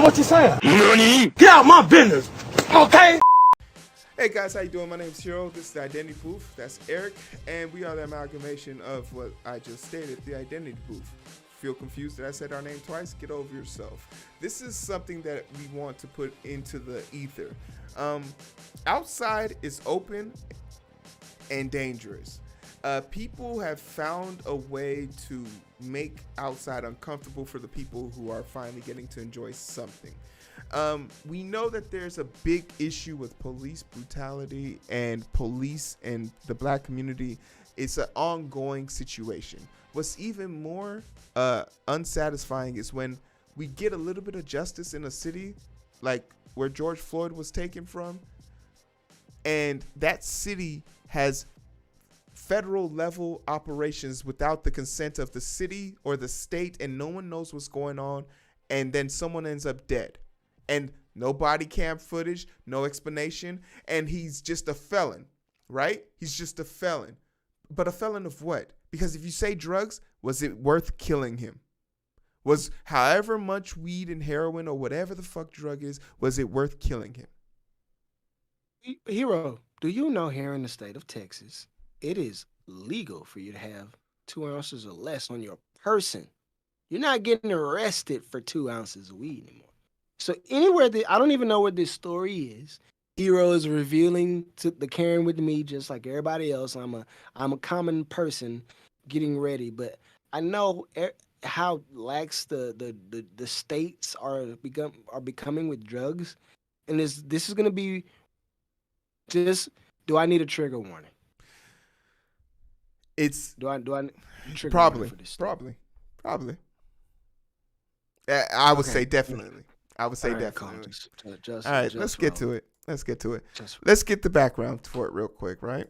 what you're saying. Nani? Get out my business, okay? Hey guys, how you doing? My name is Hero. This is the Identity Booth. That's Eric, and we are the amalgamation of what I just stated, the Identity Booth. Feel confused that I said our name twice? Get over yourself. This is something that we want to put into the ether. Outside is open and dangerous. People have found a way to make outside uncomfortable for the people who are finally getting to enjoy something. We know that there's a big issue with police brutality and police and the black community. It's an ongoing situation. What's even more unsatisfying is when we get a little bit of justice in a city like where George Floyd was taken from, and that city has federal level operations without the consent of the city or the state, and no one knows what's going on, and then someone ends up dead. And no body cam footage, no explanation, and he's just a felon, right? He's just a felon. But a felon of what? Because if you say drugs, was it worth killing him? Was however much weed and heroin or whatever the fuck drug is, was it worth killing him? Hero, do you know here in the state of Texas, it is legal for you to have 2 ounces or less on your person. You're not getting arrested for 2 ounces of weed anymore. So anywhere that I don't even know what this story is, Hero is revealing to the Karen with me just like everybody else. I'm a common person getting ready, but I know how lax the states are becoming with drugs, and this is gonna be just. Do I need a trigger warning? It's do I trigger probably warning for this? probably. I would Okay. say definitely. I would say All right, definitely. Just, All right, just let's get roll. to it. Let's get to it. Just- Let's get the background for it real quick, right?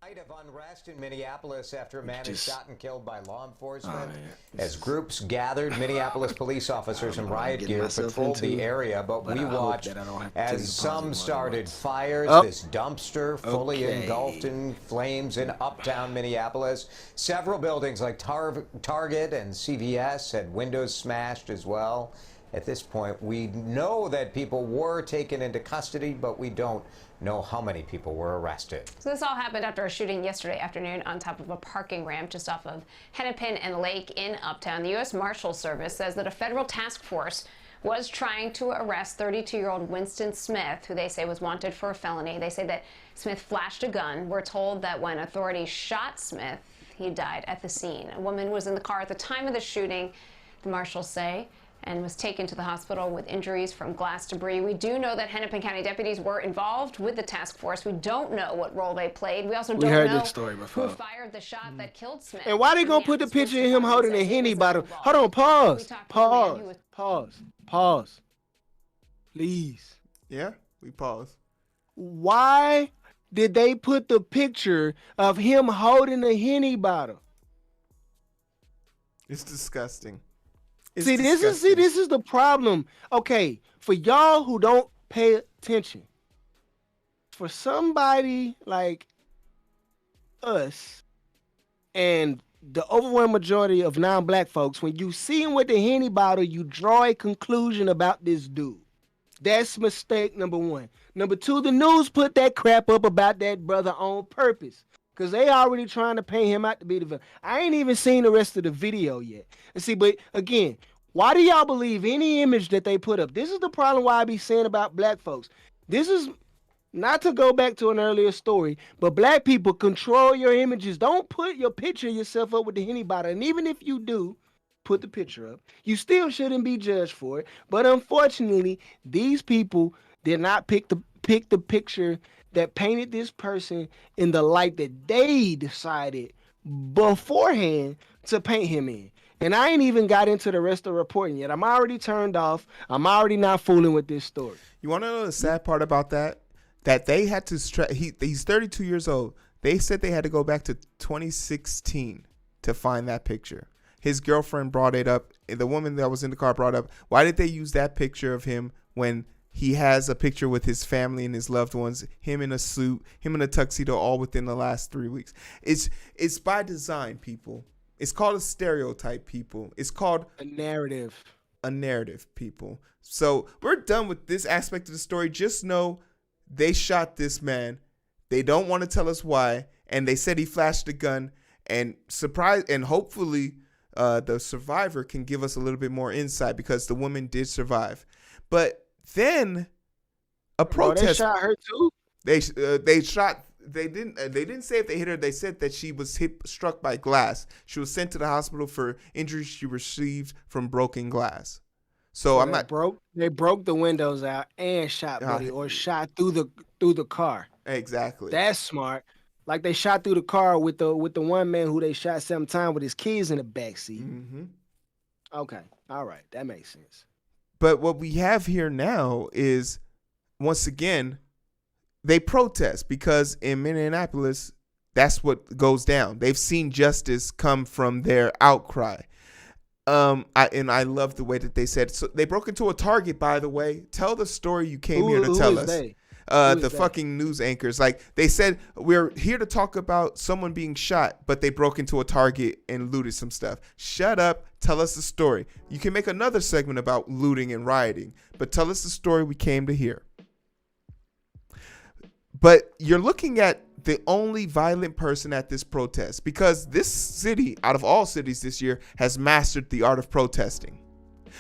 Night of unrest in Minneapolis after a man is Just- shot and killed by law Oh, enforcement. man. As groups gathered, Minneapolis police officers in know what I'm riot getting gear myself patrolled the into, area, but but we I hope watched that I don't have to tell you as some positive started ones. fires. Oh. This dumpster fully Okay. engulfed in flames in Uptown Minneapolis. Several buildings like Target and CVS had windows smashed as well. At this point, we know that people were taken into custody, but we don't know how many people were arrested. So this all happened after a shooting yesterday afternoon on top of a parking ramp just off of Hennepin and Lake in Uptown. The U.S. Marshals Service says that a federal task force was trying to arrest 32-year-old Winston Smith, who they say was wanted for a felony. They say that Smith flashed a gun. We're told that when authorities shot Smith, he died at the scene. A woman was in the car at the time of the shooting, the marshals say, and was taken to the hospital with injuries from glass debris. We do know that Hennepin County deputies were involved with the task force. We don't know what role they played. We also don't heard know this story before. who fired the shot that killed Smith. And why they gonna put the Minneapolis picture of him Police holding a Department says he Henny was not bottle? involved. Hold on, We pause, talked to the man who was pause. Please. Yeah, we pause. Why did they put the picture of him holding a Henny bottle? It's disgusting. It's See, disgusting. this is the problem. Okay, for y'all who don't pay attention, for somebody like us and the overwhelming majority of non-black folks, when you see him with the Henny bottle, you draw a conclusion about this dude. That's mistake number one. Number two, the news put that crap up about that brother on purpose. Because they already trying to paint him out to be the villain. I ain't even seen the rest of the video yet. And see, but again, why do y'all believe any image that they put up? This is the problem why I be saying about black folks. This is not to go back to an earlier story, but black people control your images. Don't put your picture of yourself up with the Henny bottle. And even if you do put the picture up, you still shouldn't be judged for it. But unfortunately, these people did not pick the picture that painted this person in the light that they decided beforehand to paint him in. And I ain't even got into the rest of the reporting yet. I'm already turned off. I'm already not fooling with this story. You want to know the sad part about that? That they had to he's 32 years old. They said they had to go back to 2016 to find that picture. His girlfriend brought it up. The woman that was in the car brought up, why did they use that picture of him when he has a picture with his family and his loved ones, him in a suit, him in a tuxedo, all within the last 3 weeks? It's by design, people. It's called a stereotype, people. It's called A narrative. a narrative, people. So we're done with this aspect of the story. Just know they shot this man. They don't want to tell us why, and they said he flashed a gun. And hopefully the survivor can give us a little bit more insight, because the woman did survive. But then a protest. They shot her too. They shot. They didn't say if they hit her. They said that she was struck by glass. She was sent to the hospital for injuries she received from broken glass. So I'm not They broke the windows out and shot Buddy, or shot through the car. Exactly. That's smart. Like they shot through the car with the one man who they shot 7 times with his kids in the backseat. Mm-hmm. Okay, all right, that makes sense. But what we have here now is, once again, they protest because in Minneapolis, that's what goes down. They've seen justice come from their outcry. I love the way that they said. So they broke into a Target, by the way. Tell the story you came here to tell us. The fucking news anchors. Like, they said, we're here to talk about someone being shot, but they broke into a Target and looted some stuff. Shut up. Tell us the story. You can make another segment about looting and rioting, but tell us the story we came to hear. But you're looking at the only violent person at this protest, because this city, out of all cities this year, has mastered the art of protesting,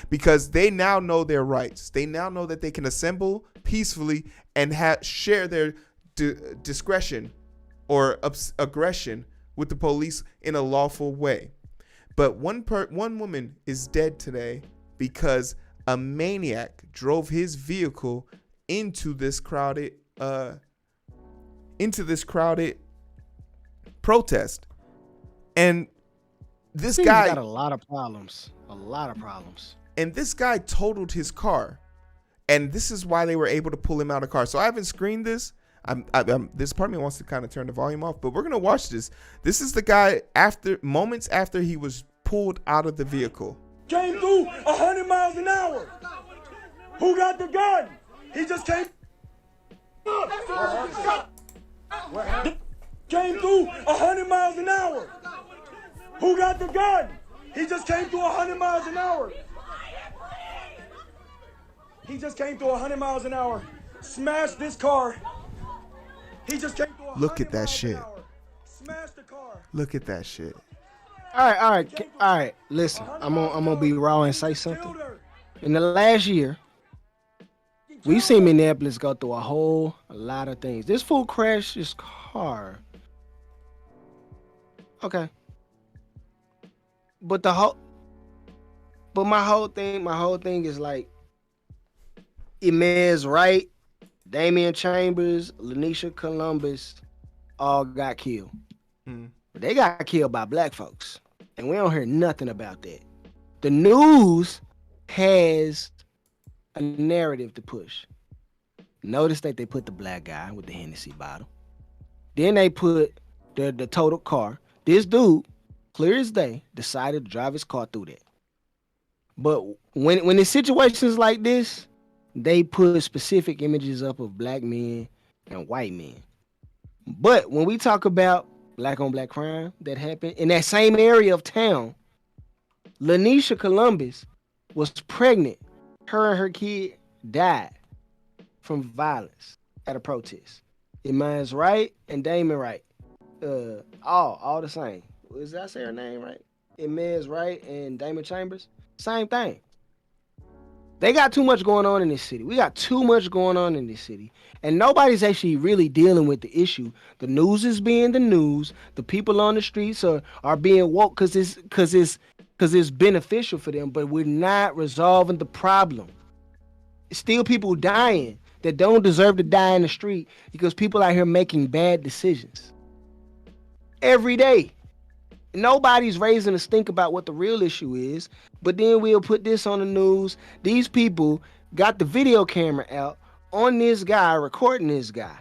because they now know their rights. They now know that they can assemble peacefully and share their discretion or aggression with the police in a lawful way. But one woman is dead today because a maniac drove his vehicle into this crowded protest. And this guy got a lot of problems. And this guy totaled his car. And this is why they were able to pull him out of the car. So I haven't screened this. This part of me wants to kind of turn the volume off, but we're going to watch this. This is the guy moments after he was pulled out of the vehicle. Came through 100 miles an hour. Who got the gun? He just came. Came through 100 miles an hour. Who got the gun? He just came through 100 miles an hour. He just came through 100 miles an hour. Smashed this car. He just came through 100 Look at that miles shit. an hour. Smashed the car. Look at that shit. All right. Listen, I'm gonna be raw and say something. In the last year, we've seen Minneapolis go through a whole lot of things. This fool crashed his car. Okay. But my whole thing is like, Emez Wright, Damian Chambers, Lanisha Columbus all got killed. But they got killed by black folks. And we don't hear nothing about that. The news has a narrative to push. Notice that they put the black guy with the Hennessy bottle. Then they put the total car. This dude, clear as day, decided to drive his car through that. But when in situations like this, they put specific images up of black men and white men. But when we talk about black on black crime that happened in that same area of town, Lanisha Columbus was pregnant. Her and her kid died from violence at a protest. Emez Wright and Damon Wright, all the same. Did I say her name right? Emez Wright and Damon Chambers, same thing. They got too much going on in this city. We got too much going on in this city. And nobody's actually really dealing with the issue. The news is being the news. The people on the streets are being woke because it's beneficial for them, but we're not resolving the problem. Still people dying that don't deserve to die in the street because people out here making bad decisions. Every day. Nobody's raising a stink about what the real issue is, but then we'll put this on the news. These people got the video camera out on this guy, recording this guy.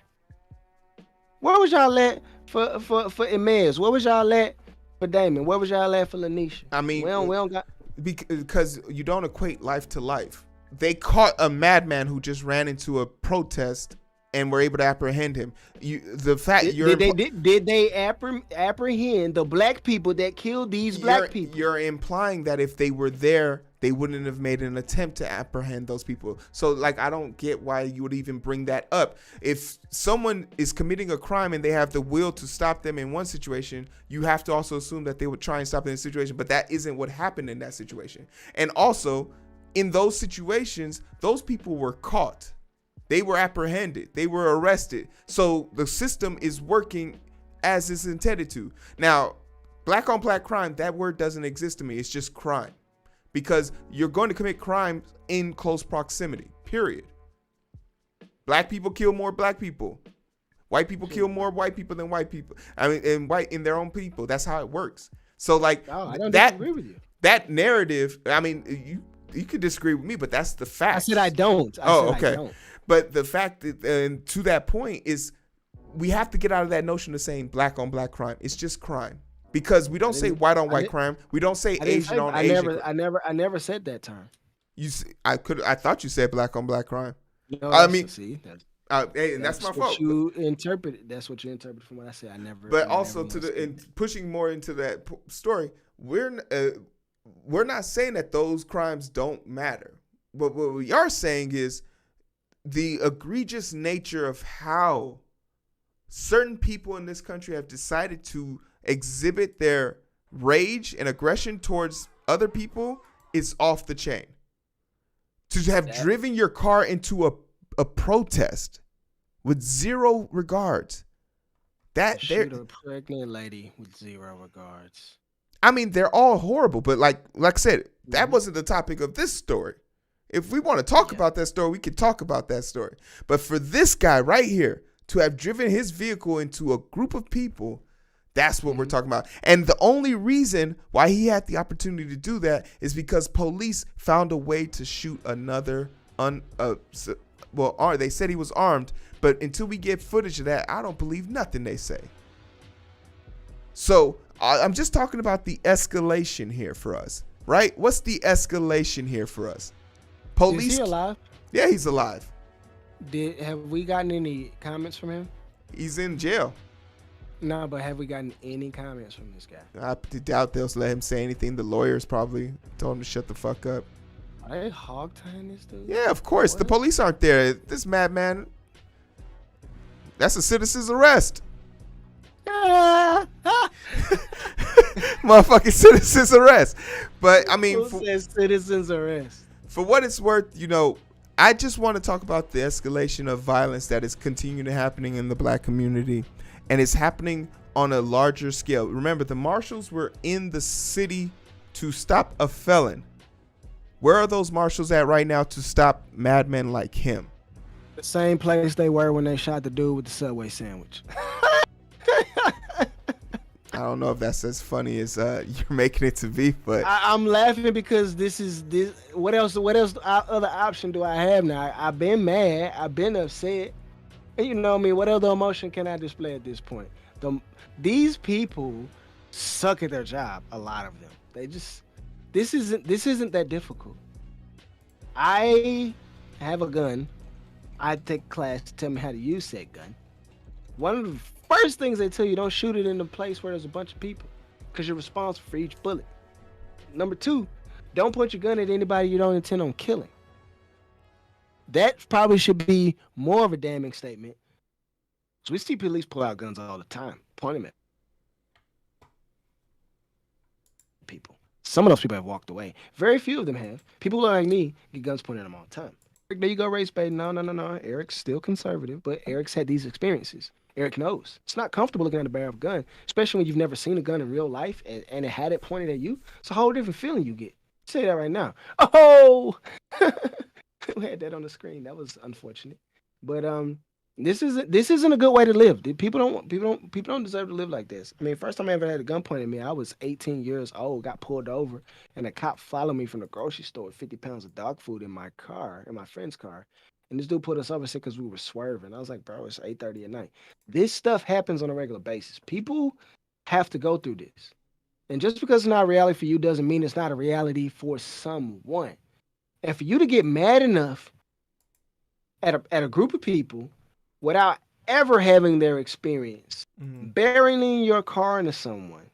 Where was y'all at for Emez? Where was y'all at for Damon? Where was y'all at for Lanisha? I mean, we don't got, because you don't equate life to life. They caught a madman who just ran into a protest and were able to apprehend him. Did they apprehend the black people that killed these black people? You're implying that if they were there they wouldn't have made an attempt to apprehend those people. So like, I don't get why you would even bring that up. If someone is committing a crime and they have the will to stop them in one situation, you have to also assume that they would try and stop them in a situation, but that isn't what happened in that situation. And also, in those situations, those people were caught. They were apprehended. They were arrested. So the system is working as it's intended to. Now, black on black crime, that word doesn't exist to me. It's just crime. Because you're going to commit crimes in close proximity, period. Black people kill more black people. White people kill more white people than white people. I mean, in their own people. That's how it works. So like, I don't disagree with you. That narrative, I mean, you could disagree with me, but that's the fact. I said I don't. Okay. But the fact that, and to that point, is we have to get out of that notion of saying black on black crime. It's just crime. Because we don't say white on white crime. We don't say Asian on Asian. I never said that term. I thought you said black on black crime. No, I mean, see, and that's my fault. That's what you interpreted from what I said. I never. But also pushing more into that story, we're not saying that those crimes don't matter. But what we are saying is the egregious nature of how certain people in this country have decided to exhibit their rage and aggression towards other people is off the chain. To have driven your car into a protest with zero regards. Shoot a pregnant lady with zero regards. I mean, they're all horrible, but like I said, that wasn't the topic of this story. If we want to talk about that story, we can talk about that story. But for this guy right here to have driven his vehicle into a group of people, that's what we're talking about. And the only reason why he had the opportunity to do that is because police found a way to shoot another. They said he was armed, but until we get footage of that, I don't believe nothing they say. So I'm just talking about the escalation here for us, right? What's the escalation here for us? Police. Is he alive? Yeah, he's alive. Have we gotten any comments from him? He's in jail. No, but have we gotten any comments from this guy? I doubt they'll let him say anything. The lawyers probably told him to shut the fuck up. Are they hog-tying this dude? Yeah, of course. What? The police aren't there. This madman, that's a citizen's arrest. Motherfucking citizen's arrest. But, I mean. Who says citizen's arrest? For what it's worth, I just want to talk about the escalation of violence that is continuing to happening in the black community. And it's happening on a larger scale. Remember, the marshals were in the city to stop a felon. Where are those marshals at right now to stop madmen like him? The same place they were when they shot the dude with the Subway sandwich. I don't know if that's as funny as you're making it to be, but I'm laughing because this. What else? Other option do I have now? I've been mad. I've been upset. And you know me. What other emotion can I display at this point? These people suck at their job. A lot of them. They just. This isn't that difficult. I have a gun. I take a class to tell me how to use said gun. One of the first things they tell you, don't shoot it in a place where there's a bunch of people, because you're responsible for each bullet. Number 2, don't point your gun at anybody you don't intend on killing. That probably should be more of a damning statement. So we see police pull out guns all the time, point them at people. Some of those people have walked away. Very few of them have. People like me get guns pointed at them all the time. Eric, there you go, race bait. No. Eric's still conservative, but Eric's had these experiences. Eric knows. It's not comfortable looking at the barrel of a gun, especially when you've never seen a gun in real life and it had it pointed at you. It's a whole different feeling you get. Say that right now. Oh! We had that on the screen. That was unfortunate. But this isn't a good way to live. People don't deserve to live like this. I mean, first time I ever had a gun pointed at me, I was 18 years old, got pulled over, and a cop followed me from the grocery store with 50 pounds of dog food in my car, in my friend's car. And this dude pulled us over and said because we were swerving. I was like, bro, it's 8:30 at night. This stuff happens on a regular basis. People have to go through this. And just because it's not a reality for you doesn't mean it's not a reality for someone. And for you to get mad enough at a group of people without ever having their experience, burying your car into someone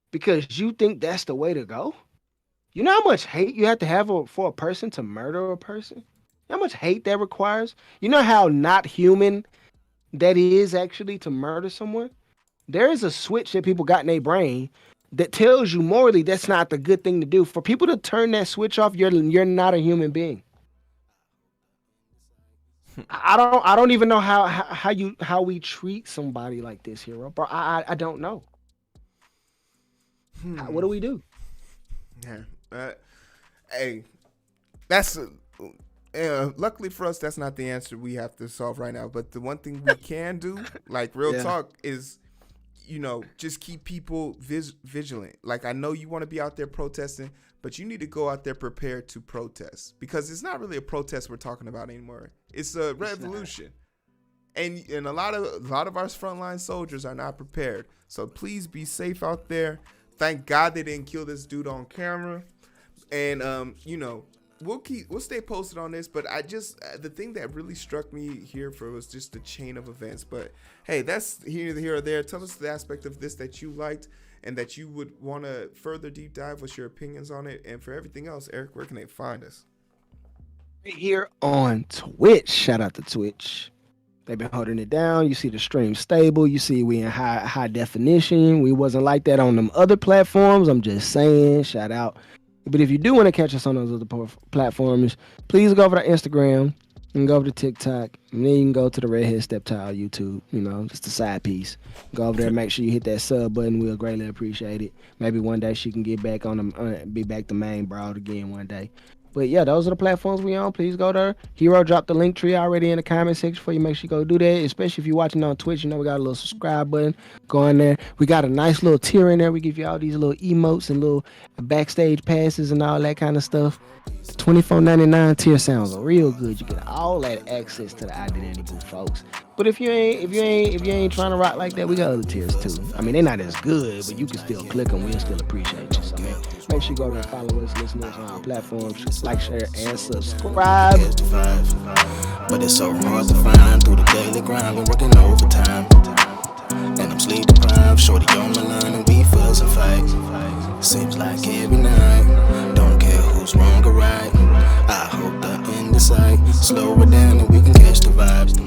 because you think that's the way to go, You know how much hate you have to have for a person to murder a person? You know how much hate that requires? You know how not human that is actually to murder someone? There is a switch that people got in their brain that tells you morally that's not the good thing to do. For people to turn that switch off, you're not a human being. I don't even know how we treat somebody like this here, bro. I don't know. What do we do? Yeah. Hey, that's luckily for us, that's not the answer we have to solve right now. But the one thing we can do, like real talk, is just keep people vigilant. Like, I know you want to be out there protesting, but you need to go out there prepared to protest, because it's not really a protest we're talking about anymore. It's a revolution. And a lot of our frontline soldiers are not prepared. So please be safe out there. Thank God they didn't kill this dude on camera. And we'll stay posted on this, but the thing that really struck me here was just the chain of events. But hey, that's here or there. Tell us the aspect of this that you liked and that you would want to further deep dive. What's your opinions on it? And for everything else, Eric, where can they find us? Here on Twitch. Shout out to Twitch. They've been holding it down. You see the stream stable. You see we in high definition. We wasn't like that on them other platforms. I'm just saying. Shout out. But if you do want to catch us on those other platforms, please go over to Instagram and go over to TikTok. And then you can go to the Redhead Stepchild YouTube. Just a side piece. Go over there and make sure you hit that sub button. We'll greatly appreciate it. Maybe one day she can get back be back to main broad again one day. But yeah, those are the platforms we on. Please go there. Hero dropped the link tree already in the comment section for you. Make sure you go do that. Especially if you're watching on Twitch, we got a little subscribe button. Go in there. We got a nice little tier in there. We give you all these little emotes and little backstage passes and all that kind of stuff. $24.99 tier sounds real good. You get all that access to the identity booth, folks. But if you ain't trying to rock like that, we got other tiers too. I mean, they're not as good, but you can still click them. We'll still appreciate you. So man, make sure you go there and follow us, listen to us on our platforms, like, share, and subscribe. But it's so hard to find through the daily grind. Been working overtime, and I'm sleep deprived. Shorty on my line, and we fuss and fight. Seems like every night. Don't care who's wrong or right. I hope the end is sight. Slow it down, and we can catch the vibes.